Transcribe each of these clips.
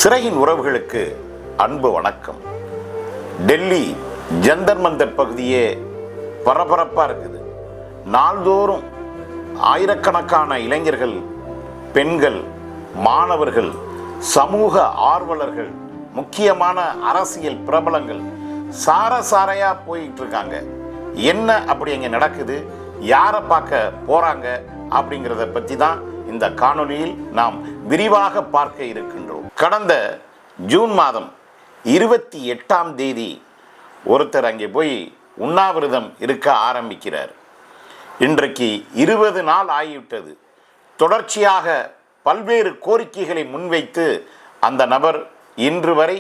சிறையின் உறவுகளுக்கு அன்பு வணக்கம். டெல்லி ஜந்தர் மந்தர் பகுதியே பரபரப்பாக இருக்குது. நாள்தோறும் ஆயிரக்கணக்கான இளைஞர்கள், பெண்கள், மாணவர்கள், சமூக ஆர்வலர்கள், முக்கியமான அரசியல் பிரபலங்கள் சாரையா போயிட்டு இருக்காங்க. என்ன அப்படி அங்கே நடக்குது, யாரை பார்க்க போறாங்க அப்படிங்கிறத பற்றி தான் இந்த காணொலியில் நாம் விரிவாக பார்க்க இருக்கின்றோம். கடந்த ஜூன் மாதம் 28ஆம் தேதி ஒருத்தர் அங்கே போய் உண்ணாவிரதம் இருக்க ஆரம்பிக்கிறார். இன்றைக்கு 20 நாள் ஆகிவிட்டது. தொடர்ச்சியாக பல்வேறு கோரிக்கைகளை முன்வைத்து அந்த நபர் இன்று வரை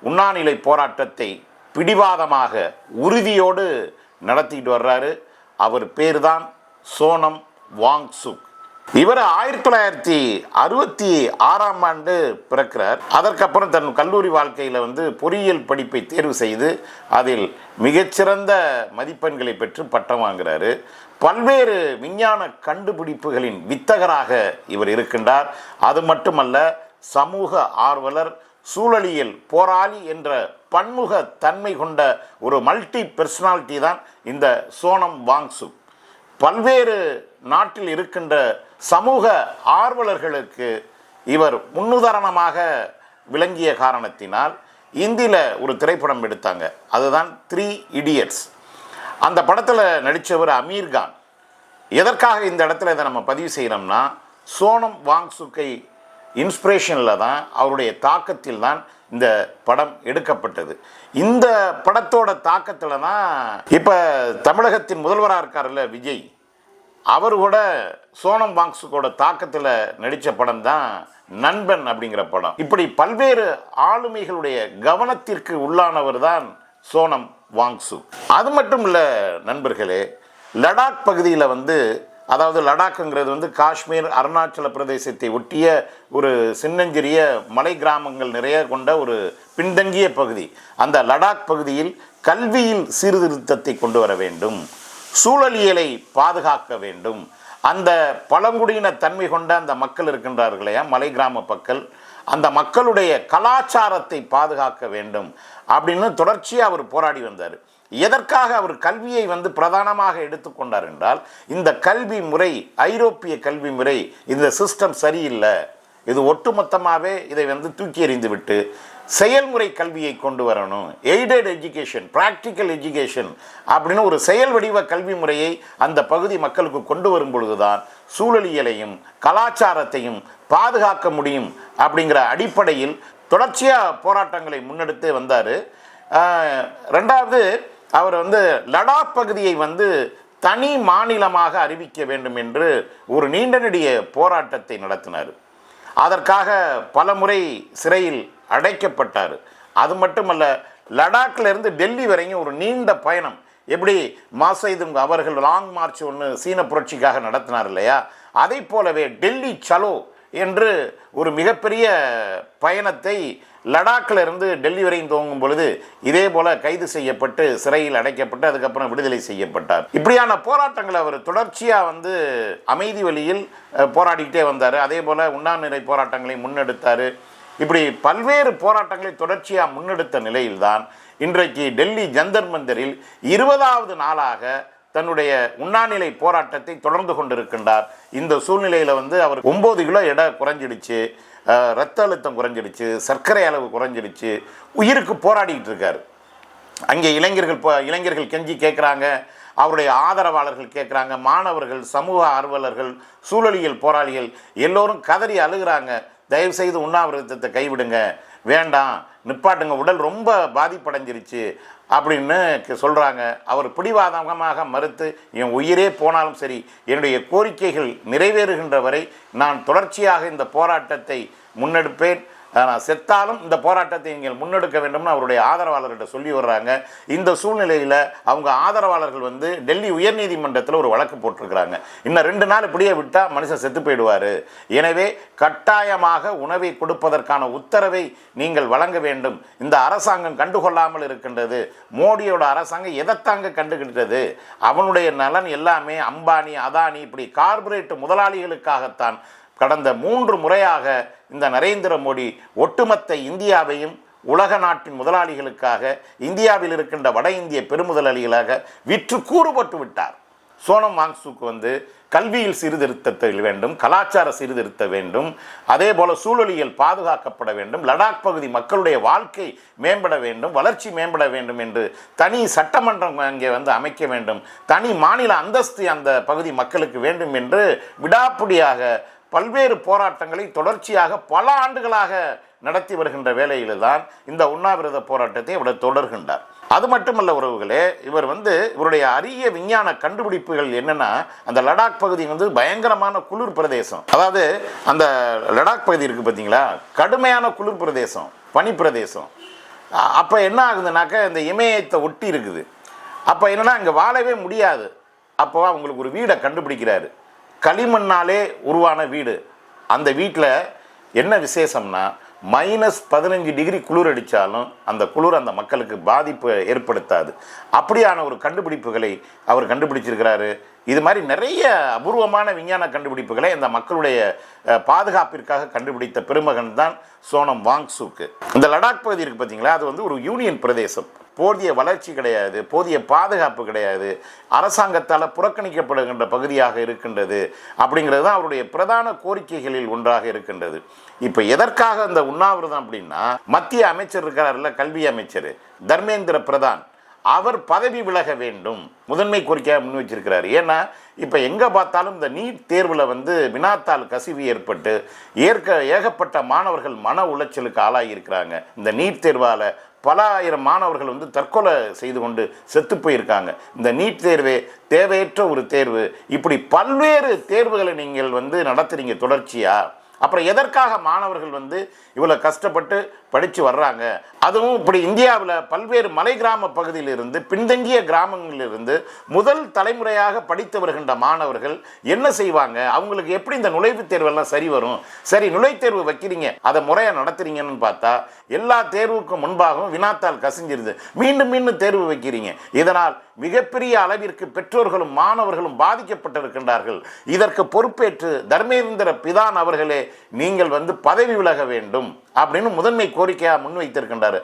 உண்ணாநிலை போராட்டத்தை பிடிவாதமாக உறுதியோடு நடத்திட்டு வர்றாரு. அவர் பேர் தான் சோனம் வாங்சுக். இவர் 1966ஆம் ஆண்டு பிறக்கிறார். அதற்கப்புறம் தன் கல்லூரி வாழ்க்கையில் பொறியியல் படிப்பை தேர்வு செய்து அதில் மிகச்சிறந்த மதிப்பெண்களை பெற்று பட்டம் வாங்குகிறாரு. பல்வேறு விஞ்ஞான கண்டுபிடிப்புகளின் வித்தகராக இவர் இருக்கின்றார். அது மட்டுமல்ல, சமூக ஆர்வலர், சூழலியல் போராளி என்ற பன்முக தன்மை கொண்ட ஒரு மல்டி பர்சனாலிட்டி தான் இந்த சோனம் வாங்சுக். பல்வேறு நாட்டில் இருக்கின்ற சமூக ஆர்வலர்களுக்கு இவர் முன்னுதாரணமாக விளங்கிய காரணத்தினால் இந்தியில் ஒரு திரைப்படம் எடுத்தாங்க. அதுதான் 3 இடியட்ஸ். அந்த படத்தில் நடித்தவர் அமீர் கான். எதற்காக இந்த இடத்துல இதை நம்ம பதிவு செய்கிறோம்னா, சோனம் வாங்சுக்கை இன்ஸ்பிரேஷனில் தான், அவருடைய தாக்கத்தில் தான் இந்த படம் எடுக்கப்பட்டது. இந்த படத்தோட தாக்கத்தில் தான் இப்போ தமிழகத்தின் முதல்வராக இருக்கார்ல விஜய், அவர் கூட சோனம் வாங்சுக்கோட தாக்கத்தில் நடித்த படம் தான் நண்பன் அப்படிங்கிற படம். இப்படி பல்வேறு ஆளுமைகளுடைய கவனத்திற்கு உள்ளானவர் தான் சோனம் வாங்சுக். அது மட்டும் இல்லை நண்பர்களே, லடாக் பகுதியில் அதாவது லடாக்குங்கிறது காஷ்மீர், அருணாச்சல பிரதேசத்தை ஒட்டிய ஒரு சின்னஞ்சிறிய மலை கிராமங்கள் நிறைய கொண்ட ஒரு பின்தங்கிய பகுதி. அந்த லடாக் பகுதியில் கல்வியில் சீர்திருத்தத்தை கொண்டு வர வேண்டும், சூழலியலை பாதுகாக்க வேண்டும், அந்த பழங்குடியின தன்மை கொண்ட அந்த மக்கள் இருக்கின்றார்களே மலை கிராம மக்கள், அந்த மக்களுடைய கலாச்சாரத்தை பாதுகாக்க வேண்டும் அப்படின்னு தொடர்ச்சியாக அவர் போராடி வந்தார். எதற்காக அவர் கல்வியை பிரதானமாக எடுத்துக்கொண்டார் என்றால், இந்த கல்வி முறை, ஐரோப்பிய கல்வி முறை, இந்த சிஸ்டம் சரியில்லை, இது ஒட்டுமொத்தமாகவே இதை தூக்கி எறிந்து விட்டு செயல்முறை கல்வியை கொண்டு வரணும், எய்டட் எஜுகேஷன், ப்ராக்டிக்கல் எஜுகேஷன் அப்படின்னு ஒரு செயல் வடிவ கல்வி முறையை அந்த பகுதி மக்களுக்கு கொண்டு வரும் பொழுதுதான் சூழலியலையும் கலாச்சாரத்தையும் பாதுகாக்க முடியும் அப்படிங்கிற அடிப்படையில் தொடர்ச்சியாக போராட்டங்களை முன்னெடுத்து வந்தார். ரெண்டாவது, அவர் லடாக் பகுதியை தனி மாநிலமாக அறிவிக்க வேண்டும் என்று ஒரு நீண்ட நெடிய போராட்டத்தை நடத்தினார். அதற்காக பல முறை சிறையில் அடைக்கப்பட்டார். அது மட்டுமல்ல, லடாக்ல இருந்து டெல்லி வரையும் ஒரு நீண்ட பயணம், எப்படி மாசைதுங் அவர்கள் லாங் மார்ச் ஒன்று சீன புரட்சிக்காக நடத்தினார் இல்லையா, அதை போலவே டெல்லி சலோ என்று ஒரு மிகப்பெரிய பயணத்தை லடாக்கில் இருந்து டெல்லி வரையும் துவங்கும் பொழுது இதே போல கைது செய்யப்பட்டு சிறையில் அடைக்கப்பட்டு அதுக்கப்புறம் விடுதலை செய்யப்பட்டார். இப்படியான போராட்டங்களை அவர் தொடர்ச்சியாக அமைதி வழியில் போராடிக்கிட்டே வந்தார். அதே போல் உண்ணாநிலை போராட்டங்களை முன்னெடுத்தார். இப்படி பல்வேறு போராட்டங்களை தொடர்ச்சியாக முன்னெடுத்த நிலையில்தான் இன்றைக்கு டெல்லி ஜந்தர் மந்தரில் 20வது நாளாக தன்னுடைய உண்ணாநிலை போராட்டத்தை தொடர்ந்து கொண்டிருக்கின்றார். இந்த சூழ்நிலையில் அவர் 9 கிலோ எடை குறைஞ்சிடுச்சு, இரத்த அழுத்தம் குறைஞ்சிடுச்சு, சர்க்கரை அளவு குறைஞ்சிடுச்சு, உயிருக்கு போராடிக்கிட்டு இருக்கார். அங்கே இளைஞர்கள் கெஞ்சி கேட்குறாங்க, அவருடைய ஆதரவாளர்கள் கேட்குறாங்க, மாணவர்கள், சமூக ஆர்வலர்கள், சூழலியல் போராளிகள் எல்லோரும் கதறி அழுகிறாங்க, தயவுசெய்து உண்ணாவிரதத்தை கைவிடுங்க, வேண்டாம், நிப்பாட்டுங்க, உடல் ரொம்ப பாதிப்படைஞ்சிருச்சு அப்படின்னு சொல்கிறாங்க. அவர் பிடிவாதமாக மறுத்து, என் உயிரே போனாலும் சரி, என்னுடைய கோரிக்கைகள் நிறைவேறுகின்ற வரை நான் தொடர்ச்சியாக இந்த போராட்டத்தை முன்னெடுப்பேன், நான் செத்தாலும் இந்த போராட்டத்தை நீங்கள் முன்னெடுக்க வேண்டும்னு அவருடைய ஆதரவாளர்கிட்ட சொல்லி வர்றாங்க. இந்த சூழ்நிலையில் அவங்க ஆதரவாளர்கள் டெல்லி உயர்நீதிமன்றத்தில் ஒரு வழக்கு போட்டிருக்கிறாங்க. இன்னும் 2 நாள் இப்படியே விட்டால் மனுஷன் செத்து போயிடுவார், எனவே கட்டாயமாக உணவை கொடுப்பதற்கான உத்தரவை நீங்கள் வழங்க வேண்டும். இந்த அரசாங்கம் கண்டுகொள்ளாமல் இருக்கின்றது. மோடியோட அரசாங்கம் எதைத்தாங்க கண்டுகின்றது? அவனுடைய நலன் எல்லாமே அம்பானி, அதானி, இப்படி கார்பரேட் முதலாளிகளுக்காகத்தான் கடந்த 3 முறையாக இந்த நரேந்திர மோடி ஒட்டுமொத்த இந்தியாவையும் உலக நாட்டின் முதலாளிகளுக்காக இந்தியாவில் இருக்கின்ற வட இந்திய பெருமுதலாளிகளாக விற்று கூறுபட்டு விட்டார். சோனம் வாங்சுக் கல்வியில் சீர்திருத்தத்தை வேண்டும், கலாச்சார சீர்திருத்த வேண்டும், அதே போல சூழலியல் பாதுகாக்கப்பட வேண்டும், லடாக் பகுதி மக்களுடைய வாழ்க்கை மேம்பட வேண்டும், வளர்ச்சி மேம்பட வேண்டும் என்று தனி சட்டமன்றம் அங்கே அமைக்க வேண்டும், தனி மாநில அந்தஸ்து அந்த பகுதி மக்களுக்கு வேண்டும் என்று விடாப்பிடியாக பல்வேறு போராட்டங்களை தொடர்ச்சியாக பல ஆண்டுகளாக நடத்தி வருகின்ற வேளையில் தான் இந்த உண்ணாவிரத போராட்டத்தை இவர் தொடர்கின்றார். அது மட்டுமல்ல உறவுகளே, இவருடைய அரிய விஞ்ஞான கண்டுபிடிப்புகள் என்னன்னா, அந்த லடாக் பகுதி பயங்கரமான குளிர் பிரதேசம். அதாவது அந்த லடாக் பகுதி இருக்குது பார்த்தீங்களா, கடுமையான குளிர் பிரதேசம், பனி பிரதேசம். அப்போ என்ன ஆகுதுனாக்கா, இந்த இமயத்தை ஒட்டி இருக்குது. அப்போ என்னன்னா அங்கே வாழவே முடியாது. அப்போ அவங்களுக்கு ஒரு வீடை கண்டுபிடிக்கிறாரு, களிமண்ணாலே உருவான வீடு. அந்த வீட்டில் என்ன விசேஷம்னா, -15 டிகிரி குளிர் அடித்தாலும் அந்த குளிர் அந்த மக்களுக்கு பாதிப்பு ஏற்படுத்தாது. அப்படியான ஒரு கண்டுபிடிப்புகளை அவர் கண்டுபிடிச்சிருக்கிறாரு. இது மாதிரி நிறைய அபூர்வமான விஞ்ஞான கண்டுபிடிப்புகளை இந்த மக்களுடைய பாதுகாப்பிற்காக கண்டுபிடித்த பெருமகன் தான் சோனம் வாங்சுக். இந்த லடாக் பகுதி இருக்குது பார்த்தீங்களா, அது ஒரு யூனியன் பிரதேசம். போதிய வளர்ச்சி கிடையாது, போதிய பாதுகாப்பு கிடையாது, அரசாங்கத்தால் புறக்கணிக்கப்படுகின்ற பகுதியாக இருக்கின்றது. அப்படிங்கிறது தான் அவருடைய பிரதான கோரிக்கைகளில் ஒன்றாக இருக்கின்றது. இப்போ எதற்காக இந்த உண்ணாவிரதம் அப்படின்னா, மத்திய அமைச்சர் இருக்கிறார்ல, கல்வி அமைச்சர் தர்மேந்திர பிரதான், அவர் பதவி விலக வேண்டும் முதன்மை கோரிக்கையாக முன் வச்சிருக்கிறார். ஏன்னா இப்போ எங்கே பார்த்தாலும் இந்த நீட் தேர்வில் வினாத்தாள் கசிவு ஏற்பட்டு ஏகப்பட்ட மாணவர்கள் மன உளைச்சலுக்கு ஆளாகி இருக்கிறாங்க. இந்த நீட் தேர்வால் பல ஆயிரம் மாணவர்கள் தற்கொலை செய்து கொண்டு செத்து போயிருக்காங்க. இந்த நீட் தேர்வே தேவையற்ற ஒரு தேர்வு. இப்படி பல்வேறு தேர்வுகளை நீங்கள் நடத்துறீங்க தொடர்ச்சியா. அப்புறம் எதற்காக மாணவர்கள் இவ்வளோ கஷ்டப்பட்டு படித்து வர்றாங்க? அதுவும் இப்படி இந்தியாவில் பல்வேறு மலை கிராம பகுதியிலிருந்து, பின்தங்கிய கிராமங்களிலிருந்து முதல் தலைமுறையாக படித்து வருகின்ற மாணவர்கள் என்ன செய்வாங்க? அவங்களுக்கு எப்படி இந்த நுழைவுத் தேர்வெல்லாம் சரி வரும்? சரி, நுழைவுத் தேர்வு வைக்கிறீங்க, அதை முறையாக நடத்துறீங்கன்னு பார்த்தா எல்லா தேர்வுக்கும் முன்பாகவும் வினாத்தாள் கசிஞ்சிருது. மீண்டும் மீண்டும் தேர்வு வைக்கிறீங்க. இதனால் மிகப்பெரிய அளவிற்கு பெற்றோர்களும் மாணவர்களும் பாதிக்கப்பட்டிருக்கின்றார்கள். இதற்கு பொறுப்பேற்று தர்மேந்திர பிரதான் அவர்களே நீங்கள் பதவி விலக வேண்டும் அப்படின்னு முதன்மை கோரிக்கையாக முன்வைத்திருக்கின்றார்.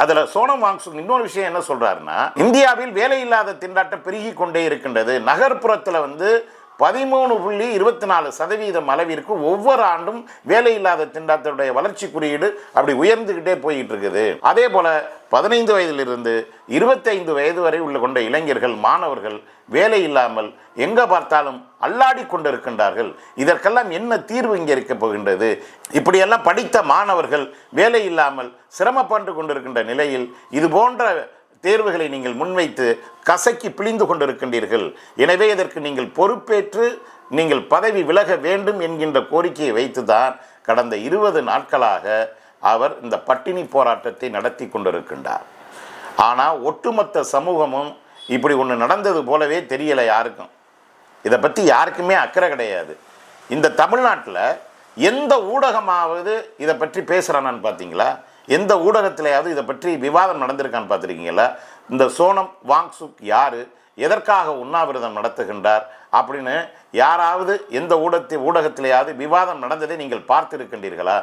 அதில் சோனம் வாங்சுக் இன்னொரு விஷயம் என்ன சொல்றாருன்னா, இந்தியாவில் வேலையில்லாத திண்டாட்டம் பெருகி கொண்டே இருக்கின்றது. நகர்ப்புறத்தில் 13.24% அளவிற்கு ஒவ்வொரு ஆண்டும் வேலையில்லாத திண்டாட்டத்துடைய வளர்ச்சி குறியீடு அப்படி உயர்ந்துகிட்டே போயிட்டு இருக்குது. அதே போல 15 வயதிலிருந்து 25 வயது வரை கொண்ட இளைஞர்கள், மாணவர்கள் வேலை இல்லாமல் எங்க பார்த்தாலும் அல்லாடி கொண்டிருக்கின்றார்கள். இதற்கெல்லாம் என்ன தீர்வு இங்கே இருக்க போகின்றது? இப்படியெல்லாம் படித்த மாணவர்கள் வேலை இல்லாமல் சிரமப்பட்டு கொண்டிருக்கின்ற நிலையில் இது போன்ற தேர்வுகளை நீங்கள் முன்வைத்து கசக்கி பிழிந்து கொண்டிருக்கின்றீர்கள். எனவே இதற்கு நீங்கள் பொறுப்பேற்று நீங்கள் பதவி விலக வேண்டும் என்கின்ற கோரிக்கையை வைத்துதான் கடந்த 20 நாட்களாக அவர் இந்த பட்டினி போராட்டத்தை நடத்தி கொண்டிருக்கின்றார். ஆனால் ஒட்டுமொத்த சமூகமும் இப்படி ஒன்று நடந்தது போலவே தெரியலை யாருக்கும். இதை பற்றி யாருக்குமே அக்கறை கிடையாது. இந்த தமிழ்நாட்டில் எந்த ஊடகமாவது இதை பற்றி பேசுகிறானான்னு பார்த்தீங்களா? எந்த ஊடகத்திலேயாவது இதை பற்றி விவாதம் நடந்திருக்கான்னு பார்த்துருக்கீங்களா? இந்த சோனம் வாங்சுக் யார், எதற்காக உண்ணாவிரதம் நடத்துகின்றார் அப்படின்னு யாராவது எந்த ஊடகத்திலேயாவது விவாதம் நடந்ததை நீங்கள் பார்த்துருக்கின்றீர்களா?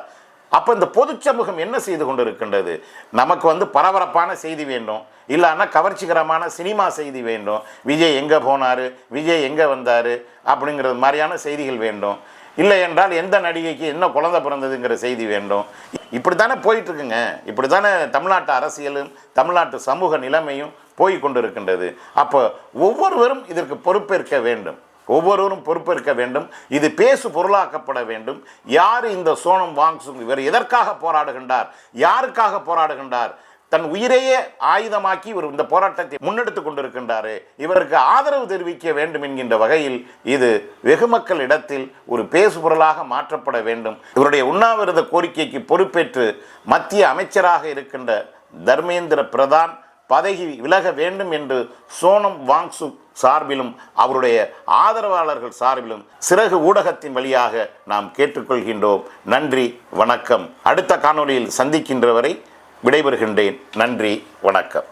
அப்போ இந்த பொது சமூகம் என்ன செய்து கொண்டு இருக்கின்றது? நமக்கு பரபரப்பான செய்தி வேண்டும், இல்லைன்னா கவர்ச்சிகரமான சினிமா செய்தி வேண்டும். விஜய் எங்கே போனார், விஜய் எங்கே வந்தார் அப்படிங்கிறது மாதிரியான செய்திகள் வேண்டும். இல்லை என்றால் எந்த நடிகைக்கு என்ன குழந்தை பிறந்ததுங்கிற செய்தி வேண்டும். இப்படி தானே போயிட்டுருக்குங்க. இப்படி தானே தமிழ்நாட்டு அரசியலும் தமிழ்நாட்டு சமூக நிலைமையும் போய் கொண்டு இருக்கின்றது. அப்போ ஒவ்வொருவரும் இதற்கு பொறுப்பேற்க வேண்டும். இது பேசு பொருளாக்கப்பட வேண்டும். யார் இந்த சோனம் வாங்சுக்? இவர் எதற்காக போராடுகின்றார்? யாருக்காக போராடுகின்றார்? தன் உயிரையே ஆயுதமாக்கி இவர் இந்த போராட்டத்தை முன்னெடுத்து கொண்டிருக்கின்றார். இவருக்கு ஆதரவு தெரிவிக்க வேண்டும் என்கின்ற வகையில் இது வெகு மக்கள் இடத்தில் ஒரு பேசு பொருளாக மாற்றப்பட வேண்டும். இவருடைய உண்ணாவிரத கோரிக்கைக்கு பொறுப்பேற்று மத்திய அமைச்சராக இருக்கின்ற தர்மேந்திர பிரதான் பதவி விலக வேண்டும் என்று சோனம் வாங்சுக் சார்பிலும் அவருடைய ஆதரவாளர்கள் சார்பிலும் சிறகு ஊடகத்தின் வழியாக நாம் கேட்டுக்கொள்கின்றோம். நன்றி, வணக்கம். அடுத்த காணொளியில் சந்திக்கின்ற வரை விடைபெறுகின்றேன். நன்றி, வணக்கம்.